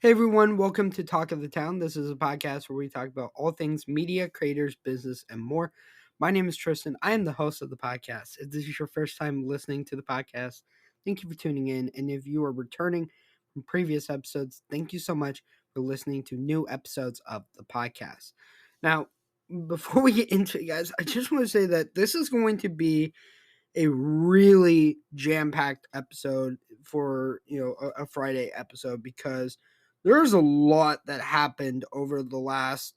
Hey everyone, welcome to Talk of the Town. This is a podcast where we talk about all things media, creators, business, and more. My name is Tristin. I am the host of the podcast. If this is your first time listening to the podcast, thank you for tuning in. And if you are returning from previous episodes, thank you so much for listening to new episodes of the podcast. Now, before we get into it, guys, I just want to say that this is going to be a really jam-packed episode for a Friday episode because there's a lot that happened over the last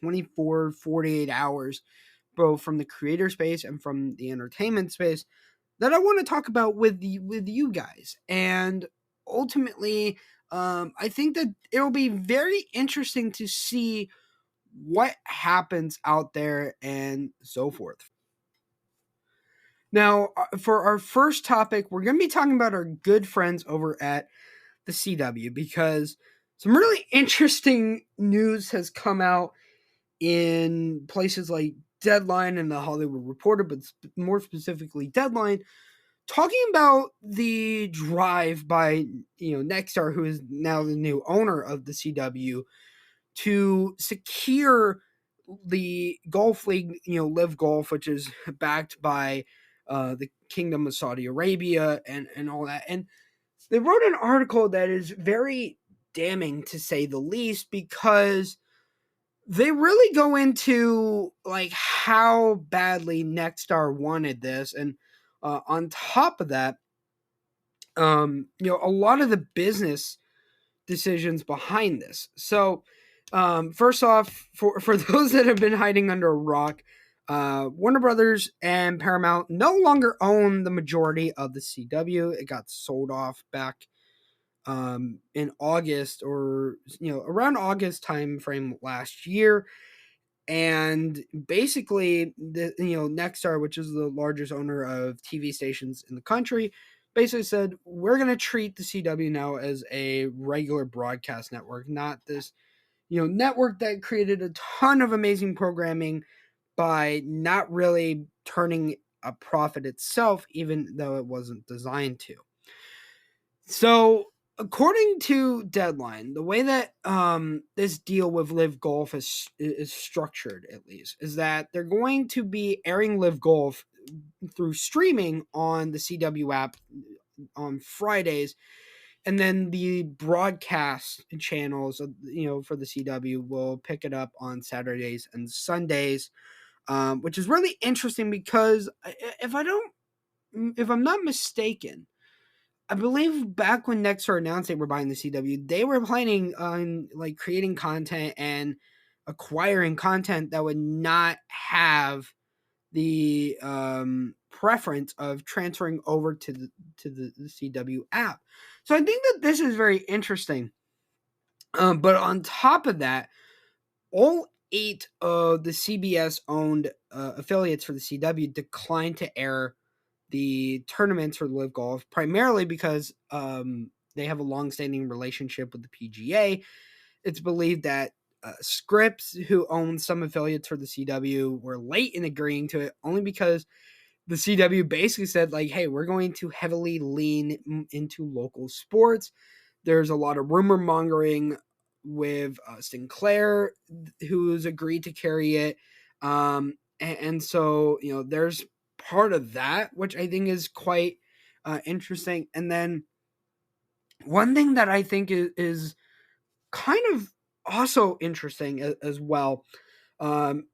24-48 hours, both from the creator space and from the entertainment space, that I want to talk about with you guys. And ultimately, I think that it'll be very interesting to see what happens out there and so forth. Now, for our first topic, we're going to be talking about our good friends over at the CW because some really interesting news has come out in places like Deadline and the Hollywood Reporter, but more specifically Deadline, talking about the drive by Nexstar, who is now the new owner of the CW, to secure the golf league, Live Golf, which is backed by the Kingdom of Saudi Arabia and all that. And they wrote an article that is very damning, to say the least, because they really go into like how badly Nexstar wanted this, and on top of that, a lot of the business decisions behind this. So, first off, for those that have been hiding under a rock, Warner Brothers and Paramount no longer own the majority of the CW. It got sold off back in August, or around August time frame last year. And basically, Nexstar, which is the largest owner of TV stations in the country, basically said, we're going to treat the CW now as a regular broadcast network, not this network that created a ton of amazing programming by not really turning a profit itself, even though it wasn't designed to. So, according to Deadline, the way that this deal with Live Golf is structured, at least, is that they're going to be airing Live Golf through streaming on the CW app on Fridays, and then the broadcast channels, for the CW will pick it up on Saturdays and Sundays, which is really interesting because if I'm not mistaken, I believe back when Nexstar announced they were buying the CW, they were planning on like creating content and acquiring content that would not have the preference of transferring over to the CW app. So I think that this is very interesting. But on top of that, all 8 of the CBS owned affiliates for the CW declined to air the tournaments for Live Golf, primarily because they have a long-standing relationship with the PGA. It's believed that Scripps, who owns some affiliates for the CW, were late in agreeing to it, only because the CW basically said, like, hey, we're going to heavily lean into local sports. There's a lot of rumor mongering with Sinclair, who's agreed to carry it. And so, there's part of that, which I think is quite interesting. And then one thing that I think is kind of also interesting as well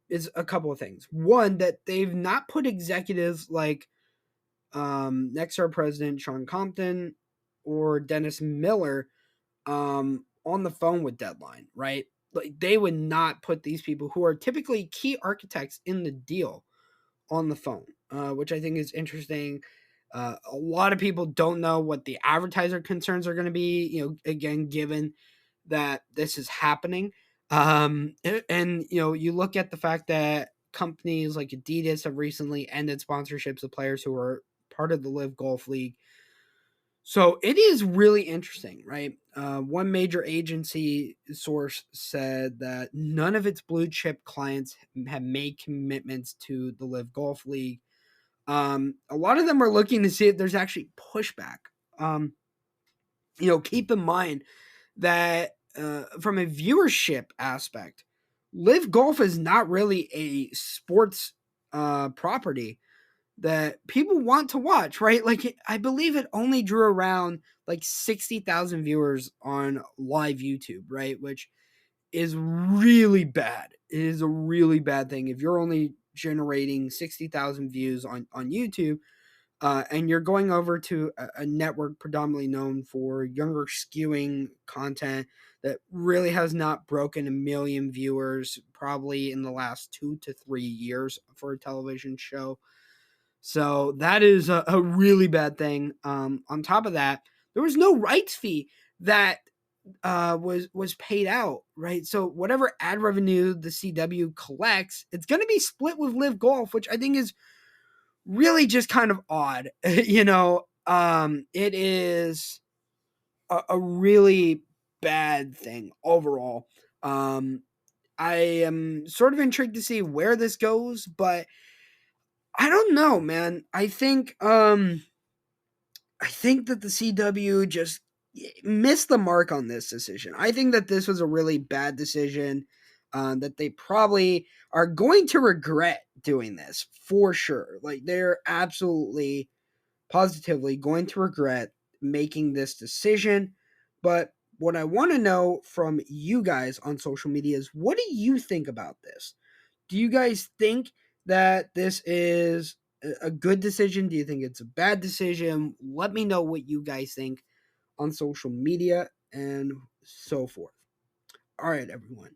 is a couple of things. One, that they've not put executives like Nexstar president Sean Compton or Dennis Miller on the phone with Deadline, right? Like, they would not put these people who are typically key architects in the deal on the phone, which I think is interesting. A lot of people don't know what the advertiser concerns are going to be, again, given that this is happening. And you look at the fact that companies like Adidas have recently ended sponsorships of players who are part of the Live Golf League. So it is really interesting, right? One major agency source said that none of its blue chip clients have made commitments to the Live Golf League. A lot of them are looking to see if there's actually pushback. Keep in mind that from a viewership aspect, Live Golf is not really a sports property that people want to watch, right? Like, I believe it only drew around like 60,000 viewers on live YouTube, right? Which is really bad. It is a really bad thing. If you're only generating 60,000 views on YouTube, and you're going over to a network predominantly known for younger skewing content that really has not broken a million viewers probably in the last 2 to 3 years for a television show. So that is a really bad thing. On top of that, there was no rights fee that was paid out, right? So whatever ad revenue the CW collects, it's going to be split with Live Golf, which I think is really just kind of odd. It is a really bad thing overall. I am sort of intrigued to see where this goes, but I don't know, man. I think that the CW just missed the mark on this decision. I think that this was a really bad decision, that they probably are going to regret doing this for sure. Like, they're absolutely, positively going to regret making this decision. But what I want to know from you guys on social media is, what do you think about this? Do you guys think that this is a good decision? Do you think it's a bad decision? Let me know what you guys think on social media and so forth. All right, everyone.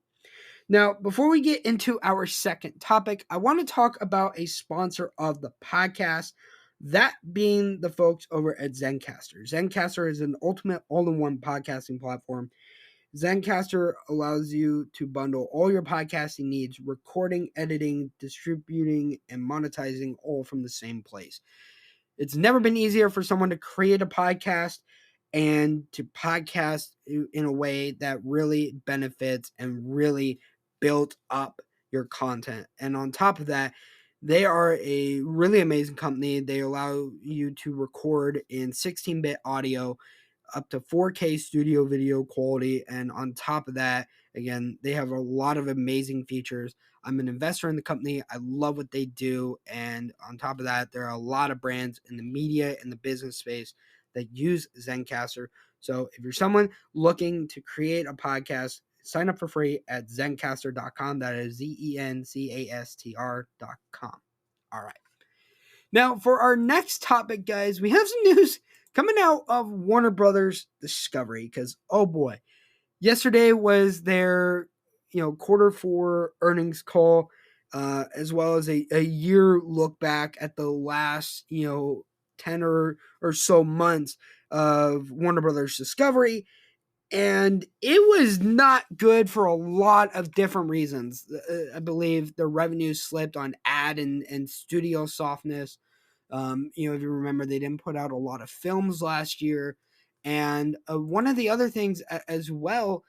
Now, before we get into our second topic, I want to talk about a sponsor of the podcast, that being the folks over at Zencastr. Zencastr is an ultimate all-in-one podcasting platform. Zencastr allows you to bundle all your podcasting needs, recording, editing, distributing, and monetizing all from the same place. It's never been easier for someone to create a podcast and to podcast in a way that really benefits and really built up your content. And on top of that, they are a really amazing company. They allow you to record in 16-bit audio up to 4K studio video quality. And on top of that, again, they have a lot of amazing features. I'm an investor in the company. I love what they do. And on top of that, there are a lot of brands in the media and the business space that use Zencastr. So if you're someone looking to create a podcast, sign up for free at zencastr.com. That is zencastr.com. All right. Now, for our next topic, guys, we have some news coming out of Warner Brothers Discovery, because, oh boy, yesterday was their quarter 4 earnings call, as well as a year look back at the last 10 or so months of Warner Brothers Discovery. And it was not good for a lot of different reasons. I believe the revenue slipped on ad and studio softness. If you remember, they didn't put out a lot of films last year. And one of the other things as well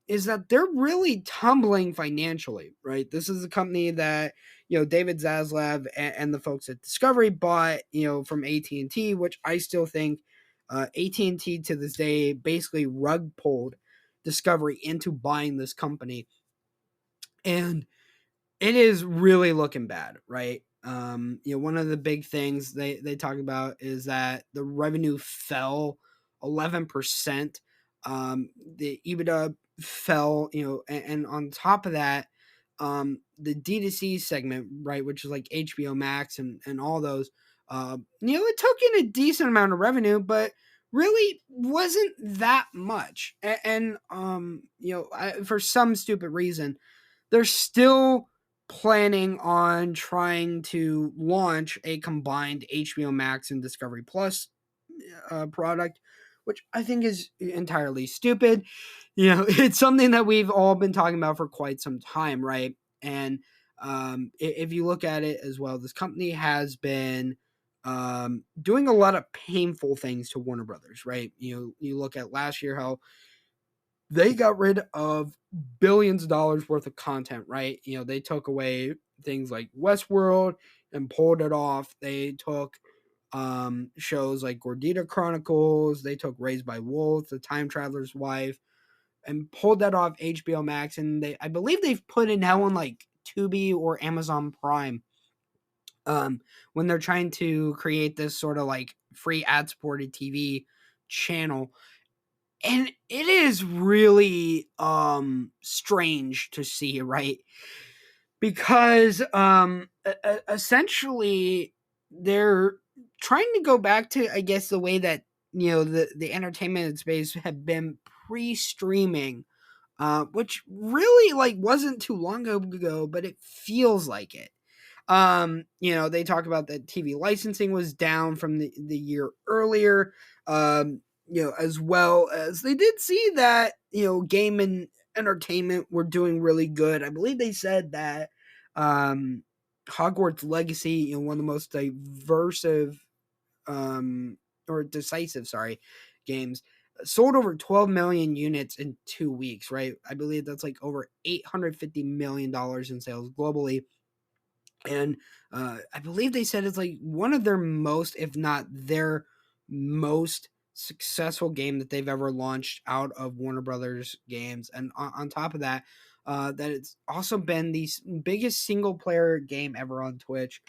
is that they're really tumbling financially, right? This is a company that, David Zaslav and the folks at Discovery bought, from AT&T, which I still think AT&T to this day basically rug pulled Discovery into buying this company. And it is really looking bad, right? One of the big things they talk about is that the revenue fell 11%. The EBITDA fell, and on top of that, the D2C segment, right, which is like HBO Max and all those, it took in a decent amount of revenue, but really wasn't that much. For some stupid reason, they're still planning on trying to launch a combined HBO Max and Discovery Plus product, which I think is entirely stupid. It's something that we've all been talking about for quite some time, right? And if you look at it as well, this company has been doing a lot of painful things to Warner Brothers, right? You look at last year, how they got rid of billions of dollars worth of content, right? They took away things like Westworld and pulled it off. They took shows like Gordita Chronicles. They took Raised by Wolves, The Time Traveler's Wife, and pulled that off HBO Max, and I believe they've put it now on like Tubi or Amazon Prime. When they're trying to create this sort of like free ad supported TV channel. And it is really strange to see, right? Because essentially they're trying to go back to, I guess, the way that the entertainment space had been pre-streaming, which really like wasn't too long ago, but it feels like it. They talk about that TV licensing was down from the year earlier, as well as they did see that, game and entertainment were doing really good. I believe they said that Hogwarts Legacy, one of the most decisive, games, sold over 12 million units in 2 weeks, right? I believe that's like over $850 million in sales globally. And I believe they said it's like one of their most, if not their most successful game that they've ever launched out of Warner Brothers games. And on top of that, that it's also been the biggest single player game ever on Twitch.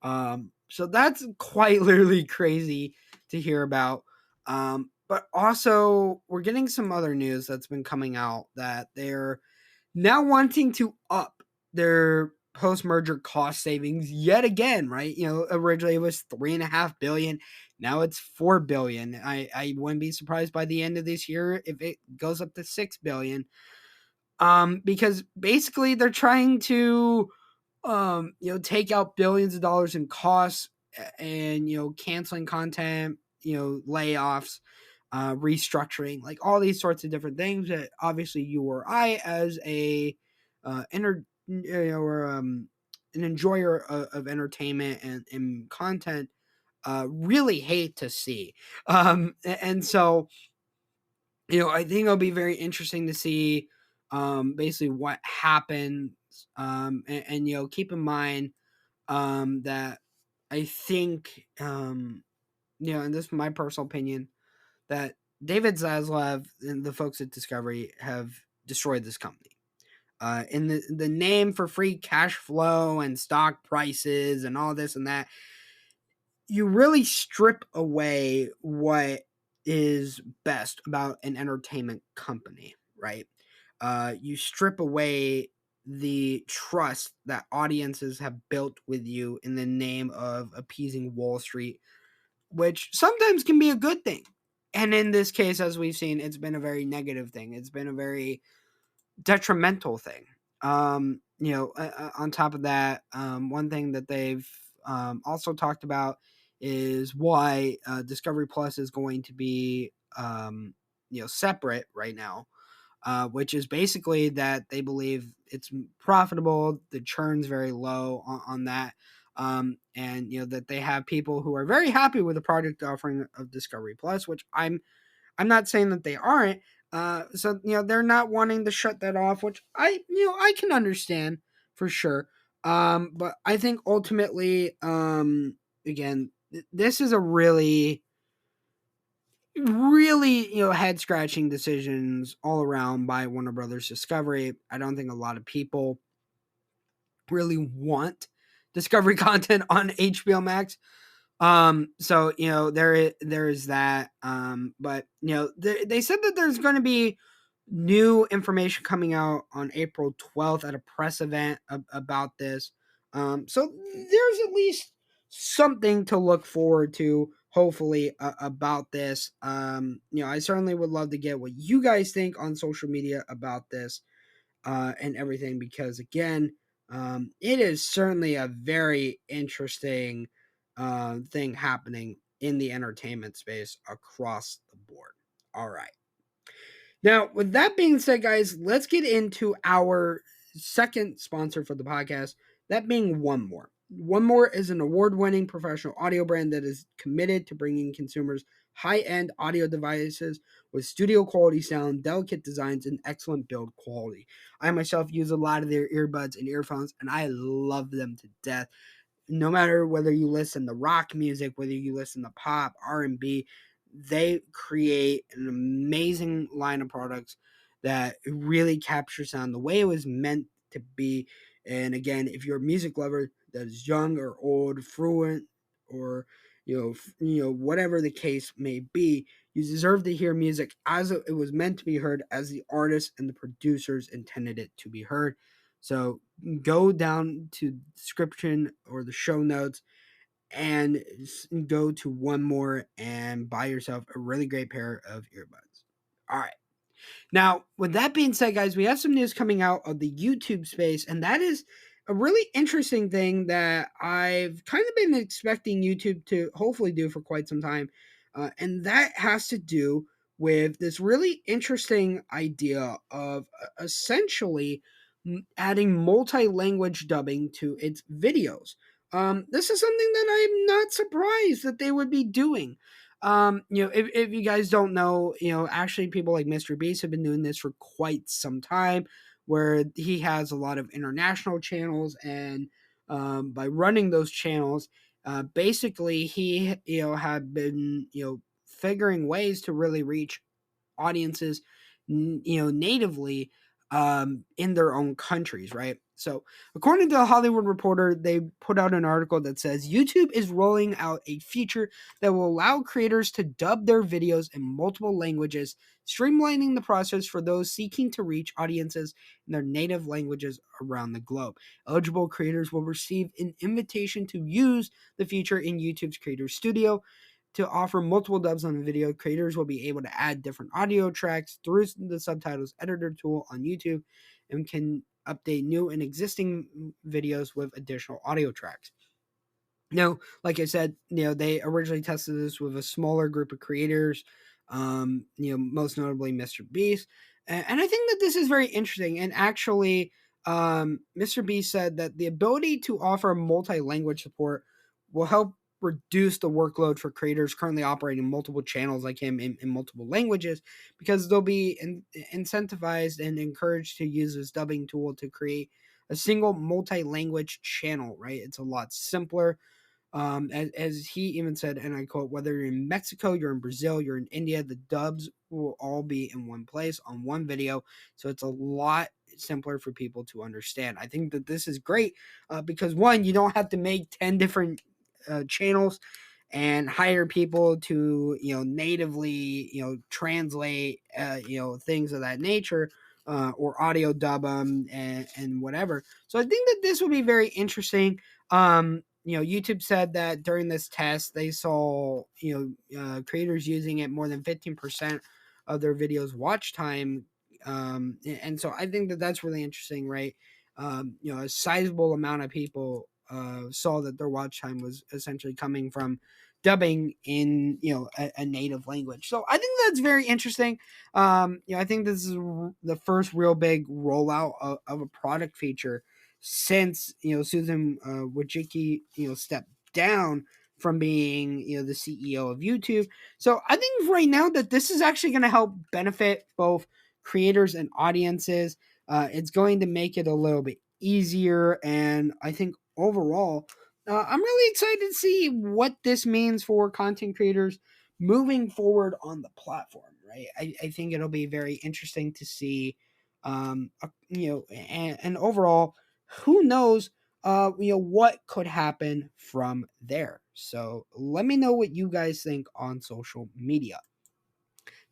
So that's quite literally crazy to hear about. But also, we're getting some other news that's been coming out that they're now wanting to up their post-merger cost savings yet again, right? Originally it was $3.5 billion. Now it's $4 billion. I wouldn't be surprised by the end of this year if it goes up to $6 billion. Because basically they're trying to, take out billions of dollars in costs and, canceling content, layoffs, restructuring, like all these sorts of different things that obviously you or I, as a or an enjoyer of entertainment and content, really hate to see. And so, I think it'll be very interesting to see basically what happens. And keep in mind that I think, and this is my personal opinion, that David Zaslav and the folks at Discovery have destroyed this company. In the name for free cash flow and stock prices and all this and that, you really strip away what is best about an entertainment company, right? You strip away the trust that audiences have built with you in the name of appeasing Wall Street, which sometimes can be a good thing. And in this case, as we've seen, it's been a very negative thing. It's been a very detrimental thing. On top of that, one thing that they've also talked about is why Discovery Plus is going to be, separate right now, which is basically that they believe it's profitable, the churn's very low on that, and that they have people who are very happy with the product offering of Discovery Plus, which I'm not saying that they aren't. So they're not wanting to shut that off, which I can understand for sure. But I think ultimately, again, this is a really, really head scratching decisions all around by Warner Brothers Discovery. I don't think a lot of people really want Discovery content on HBO Max. So there is that. But they said that there's going to be new information coming out on April 12th at a press event about this. So there's at least something to look forward to, hopefully, about this. I certainly would love to get what you guys think on social media about this, and everything, because again, it is certainly a very interesting thing happening in the entertainment space across the board. All right. Now, with that being said, guys, let's get into our second sponsor for the podcast, that being One More. One More is an award-winning professional audio brand that is committed to bringing consumers high-end audio devices with studio-quality sound, delicate designs, and excellent build quality. I myself use a lot of their earbuds and earphones, and I love them to death. No matter whether you listen to rock music, whether you listen to pop, R&B, they create an amazing line of products that really captures sound the way it was meant to be. And again, if you're a music lover that is young or old, fluent, or whatever the case may be, you deserve to hear music as it was meant to be heard, as the artists and the producers intended it to be heard. So go down to the description or the show notes and go to One More and buy yourself a really great pair of earbuds. All right. Now, with that being said, guys, we have some news coming out of the YouTube space, and that is a really interesting thing that I've kind of been expecting YouTube to hopefully do for quite some time. And that has to do with this really interesting idea of essentially adding multi language dubbing to its videos. This is something that I'm not surprised that they would be doing. If you guys don't know, actually people like Mr. Beast have been doing this for quite some time, where he has a lot of international channels, and by running those channels, basically he had been figuring ways to really reach audiences natively in their own countries, right? So according to the Hollywood Reporter, they put out an article that says YouTube is rolling out a feature that will allow creators to dub their videos in multiple languages, streamlining the process for those seeking to reach audiences in their native languages around the globe. Eligible creators will receive an invitation to use the feature in YouTube's Creator Studio. To offer multiple dubs on the video, creators will be able to add different audio tracks through the subtitles editor tool on YouTube, and can update new and existing videos with additional audio tracks. Now, like I said, they originally tested this with a smaller group of creators, most notably Mr. Beast. And I think that this is very interesting. And actually, Mr. Beast said that the ability to offer multi-language support will help reduce the workload for creators currently operating multiple channels like him in multiple languages, because they'll be incentivized and encouraged to use this dubbing tool to create a single multi-language channel, right? It's a lot simpler. As he even said, and I quote, whether you're in Mexico, you're in Brazil, you're in India, the dubs will all be in one place on one video. So it's a lot simpler for people to understand. I think that this is great because, one, you don't have to make 10 different channels and hire people to natively translate things of that nature, or audio dub them and whatever. So I think that this will be very interesting. YouTube said that during this test they saw creators using it more than 15% of their videos watch time, and so I think that that's really interesting, right? A sizable amount of people saw that their watch time was essentially coming from dubbing in a native language. So I think that's very interesting. I think this is the first real big rollout of a product feature since Susan Wojcicki stepped down from being the CEO of YouTube. So I think right now that this is actually going to help benefit both creators and audiences. It's going to make it a little bit easier, and I think overall, I'm really excited to see what this means for content creators moving forward on the platform. Right, I think it'll be very interesting to see, and overall, who knows, what could happen from there. So let me know what you guys think on social media.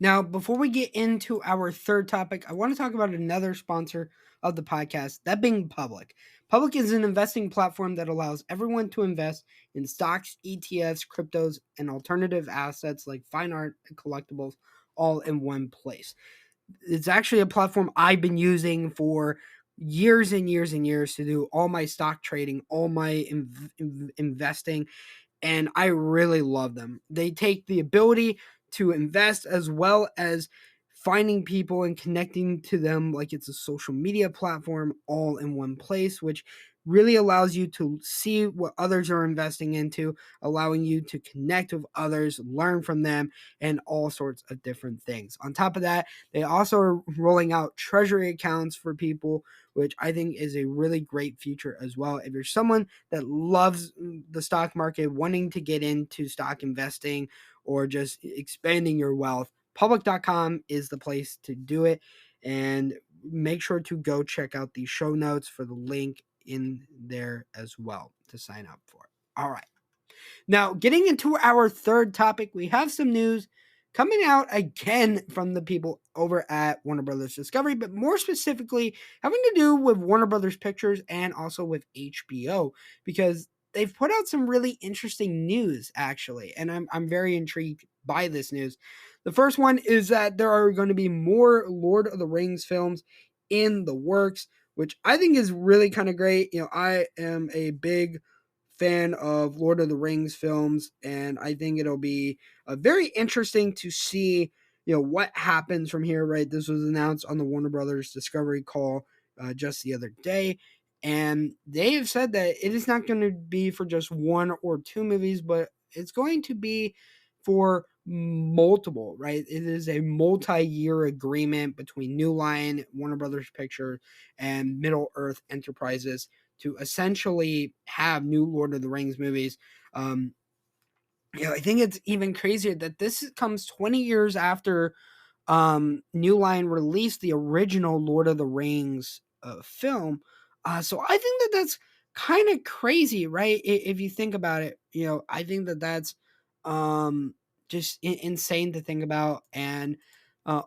Now, before we get into our third topic, I want to talk about another sponsor of the podcast, that being Public. Public is an investing platform that allows everyone to invest in stocks, ETFs, cryptos, and alternative assets like fine art and collectibles all in one place. It's actually a platform I've been using for years and years and years to do all my stock trading, all my investing, and I really love them. They take the ability to invest as well as finding people and connecting to them like it's a social media platform all in one place, which really allows you to see what others are investing into, allowing you to connect with others, learn from them, and all sorts of different things. On top of that, they also are rolling out treasury accounts for people, which I think is a really great feature as well. If you're someone that loves the stock market, wanting to get into stock investing or just expanding your wealth, public.com is the place to do it. And make sure to go check out the show notes for the link in there as well to sign up for it. All right. Now, getting into our third topic, we have some news coming out again from the people over at Warner Brothers Discovery, but more specifically having to do with Warner Brothers Pictures and also with HBO, because they've put out some really interesting news, actually, and I'm very intrigued by this news. The first one is that there are going to be more Lord of the Rings films in the works, which I think is really kind of great. I am a big fan of Lord of the Rings films, and I think it'll be very interesting to see, what happens from here. Right, this was announced on the Warner Brothers Discovery call just the other day, and they have said that it is not going to be for just one or two movies, but it's going to be for multiple. Right, it is a multi-year agreement between New Line, Warner Brothers Pictures, and Middle Earth Enterprises to essentially have new Lord of the Rings movies. I think it's even crazier that this comes 20 years after New Line released the original Lord of the Rings film. So I think that that's kind of crazy, right? If you think about it, I think that that's um, just insane to think about. And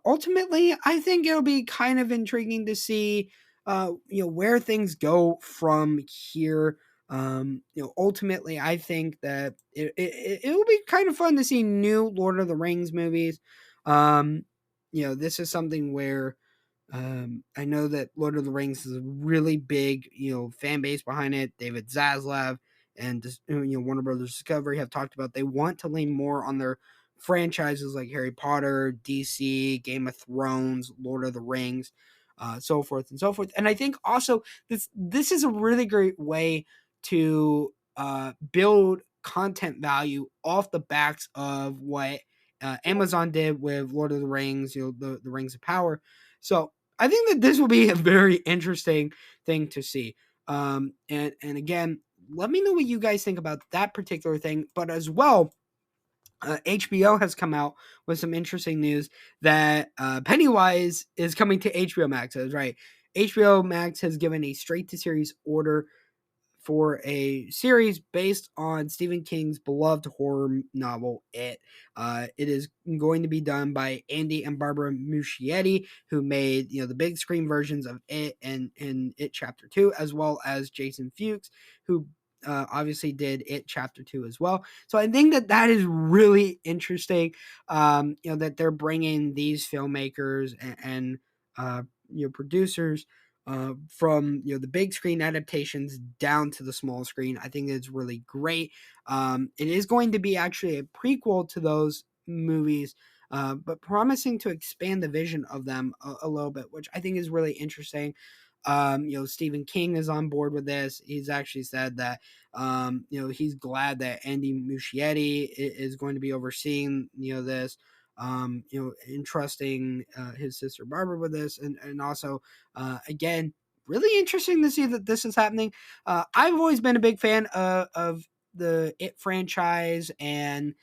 ultimately, I think it'll be kind of intriguing to see, where things go from here. Ultimately, I think that it will be kind of fun to see new Lord of the Rings movies. This is something where I know that Lord of the Rings is a really big, fan base behind it. David Zaslav and Warner Brothers Discovery have talked about they want to lean more on their franchises like Harry Potter, DC, Game of Thrones, Lord of the Rings, so forth and so forth. And I think also this is a really great way to build content value off the backs of what Amazon did with Lord of the Rings, the Rings of Power. So I think that this will be a very interesting thing to see. And again, let me know what you guys think about that particular thing. But as well, HBO has come out with some interesting news that Pennywise is coming to HBO Max. That's right. HBO Max has given a straight to series order for a series based on Stephen King's beloved horror novel, It. It is going to be done by Andy and Barbara Muschietti, who made the big screen versions of It and It Chapter 2, as well as Jason Fuchs, who obviously did It Chapter 2 as well. So I think that that is really interesting, that they're bringing these filmmakers and producers from the big screen adaptations down to the small screen. I think it's really great. It is going to be actually a prequel to those movies, but promising to expand the vision of them a little bit, which I think is really interesting. Stephen King is on board with this. He's actually said that he's glad that Andy Muschietti is going to be overseeing this. Entrusting his sister Barbara with this, and also again, really interesting to see that this is happening. I've always been a big fan of the It franchise and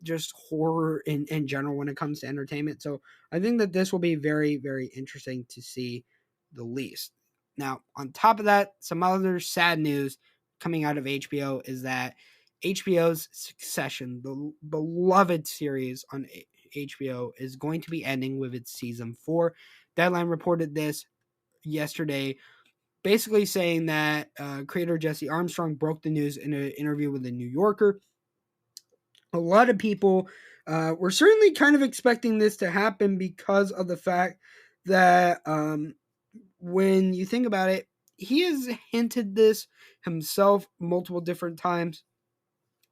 just horror in general when it comes to entertainment. So I think that this will be very, very interesting to see the least. Now, on top of that, some other sad news coming out of HBO is that HBO's Succession, the beloved series on HBO, is going to be ending with its season 4. Deadline reported this yesterday, basically saying that creator Jesse Armstrong broke the news in an interview with the New Yorker. A lot of people were certainly kind of expecting this to happen because of the fact that when you think about it, he has hinted this himself multiple different times.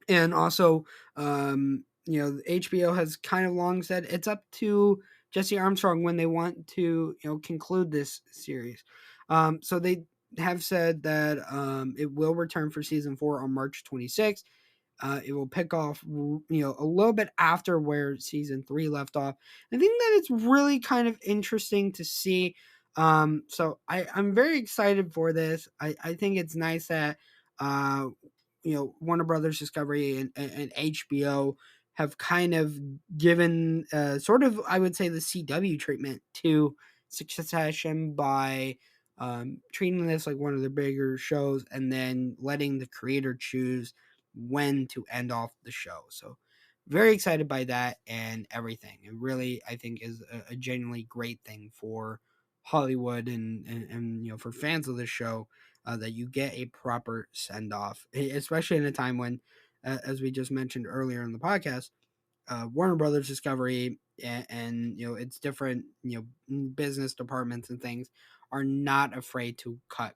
And also, HBO has kind of long said it's up to Jesse Armstrong when they want to, conclude this series. So they have said that it will return for season 4 on March 26th. It will pick off, a little bit after where season 3 left off. I think that it's really kind of interesting to see. So I'm very excited for this. I think it's nice that, Warner Brothers Discovery and HBO have kind of given sort of, I would say, the CW treatment to Succession by treating this like one of the bigger shows and then letting the creator choose when to end off the show. So very excited by that and everything. It really, I think, is a genuinely great thing for Hollywood and for fans of the show, that you get a proper send off, especially in a time when, as we just mentioned earlier in the podcast, Warner Brothers Discovery and its different business departments and things are not afraid to cut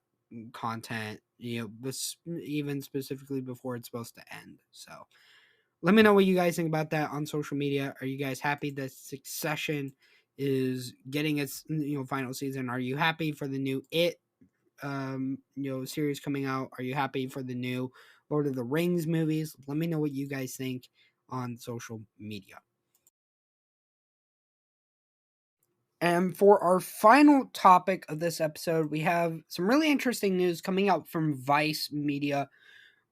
content, even specifically before it's supposed to end. So let me know what you guys think about that on social media. Are you guys happy that Succession is getting its final season? Are you happy for the new series coming out? Are you happy for the new Lord of the Rings movies? Let me know what you guys think on social media. And for our final topic of this episode, we have some really interesting news coming out from Vice Media,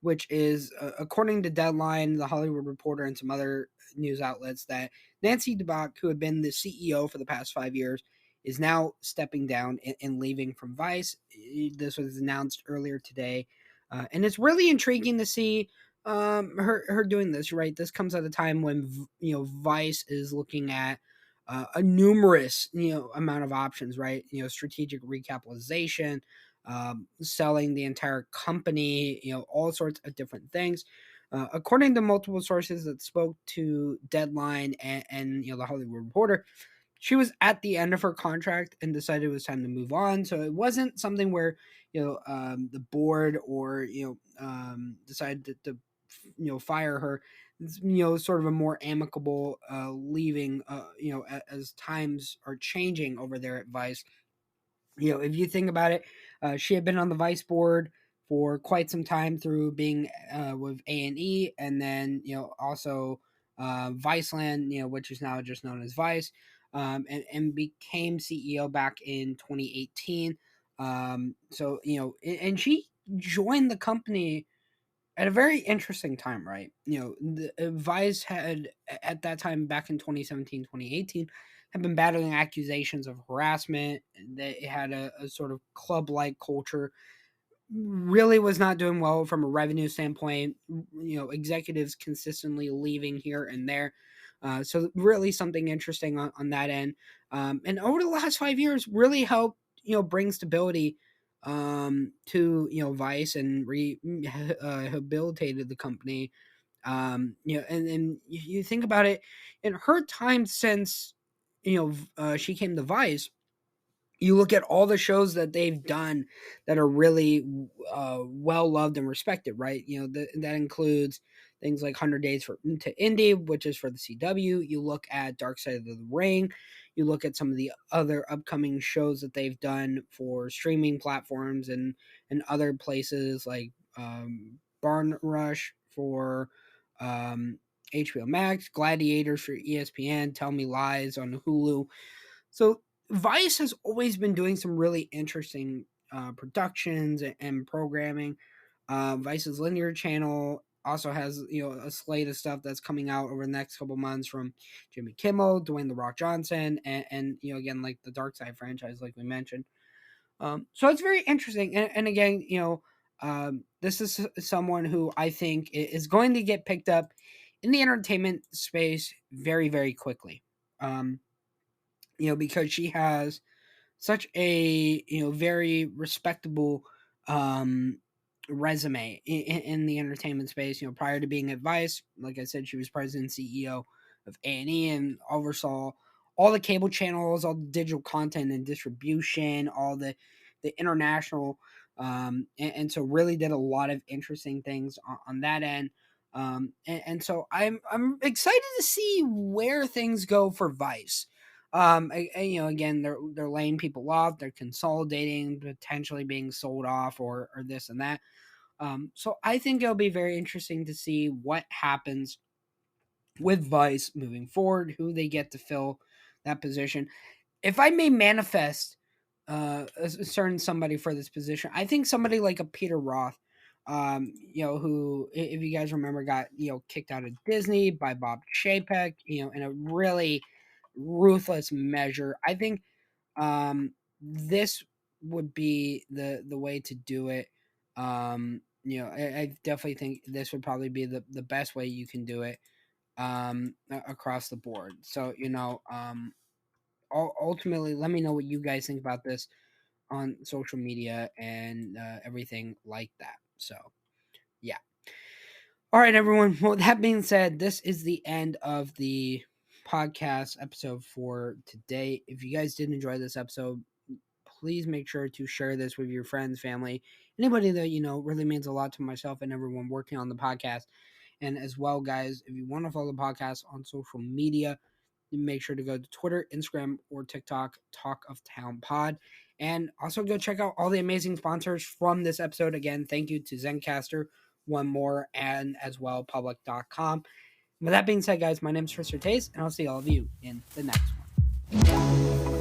which is, according to Deadline, The Hollywood Reporter, and some other news outlets, that Nancy DeBach, who had been the CEO for the past 5 years, is now stepping down and leaving from Vice. This was announced earlier today, and it's really intriguing to see her doing this. Right, this comes at a time when Vice is looking at a numerous amount of options. Right, strategic recapitalization, selling the entire company, all sorts of different things. According to multiple sources that spoke to Deadline and the Hollywood Reporter, she was at the end of her contract and decided it was time to move on. So it wasn't something where the board or decided to fire her. It's, sort of a more amicable leaving. As times are changing over there at Vice. If you think about it, she had been on the Vice board for quite some time through being with A&E, and then also Viceland, which is now just known as Vice, and became CEO back in 2018. So and she joined the company at a very interesting time, right? The Vice had at that time, back in 2017, 2018, had been battling accusations of harassment. They had a sort of club-like culture, really was not doing well from a revenue standpoint. Executives consistently leaving here and there. So really something interesting on that end. And over the last 5 years, really helped bring stability to Vice and rehabilitated the company. And you think about it, in her time since she came to Vice, you look at all the shows that they've done that are really well loved and respected, right? That includes things like 100 Days to Indy, which is for the CW. You look at Dark Side of the Ring. You look at some of the other upcoming shows that they've done for streaming platforms and other places like Barn Rush for HBO Max, Gladiators for ESPN, Tell Me Lies on Hulu. So Vice has always been doing some really interesting productions and programming. Vice's linear channel also has a slate of stuff that's coming out over the next couple months from Jimmy Kimmel, Dwayne the Rock Johnson, and again, like the Dark Side franchise, like we mentioned. So it's very interesting, and again, this is someone who I think is going to get picked up in the entertainment space very, very quickly. Because she has such a very respectable um resume in the entertainment space. Prior to being at Vice, like I said, she was president and CEO of A&E and oversaw all the cable channels, all the digital content and distribution, all the international, and so really did a lot of interesting things on that end. And so I'm excited to see where things go for Vice. Again, they're laying people off, they're consolidating, potentially being sold off, or this and that. So I think it'll be very interesting to see what happens with Vice moving forward, who they get to fill that position. If I may manifest a certain somebody for this position, I think somebody like a Peter Roth, who, if you guys remember, got kicked out of Disney by Bob Chapek, in a really ruthless measure. I think this would be the way to do it. I definitely think this would probably be the best way you can do it across the board. So ultimately, let me know what you guys think about this on social media and everything like that. So yeah. All right, everyone. Well, that being said, this is the end of the podcast episode for today. If you guys did enjoy this episode, please make sure to share this with your friends, family, anybody that really means a lot to myself and everyone working on the podcast. And as well, guys, if you want to follow the podcast on social media, make sure to go to Twitter, Instagram, or TikTok, Talk of Town Pod. And also go check out all the amazing sponsors from this episode. Again, thank you to Zencaster, One More, and as well Public.com. With that being said, guys, my name is Tristin, and I'll see all of you in the next one.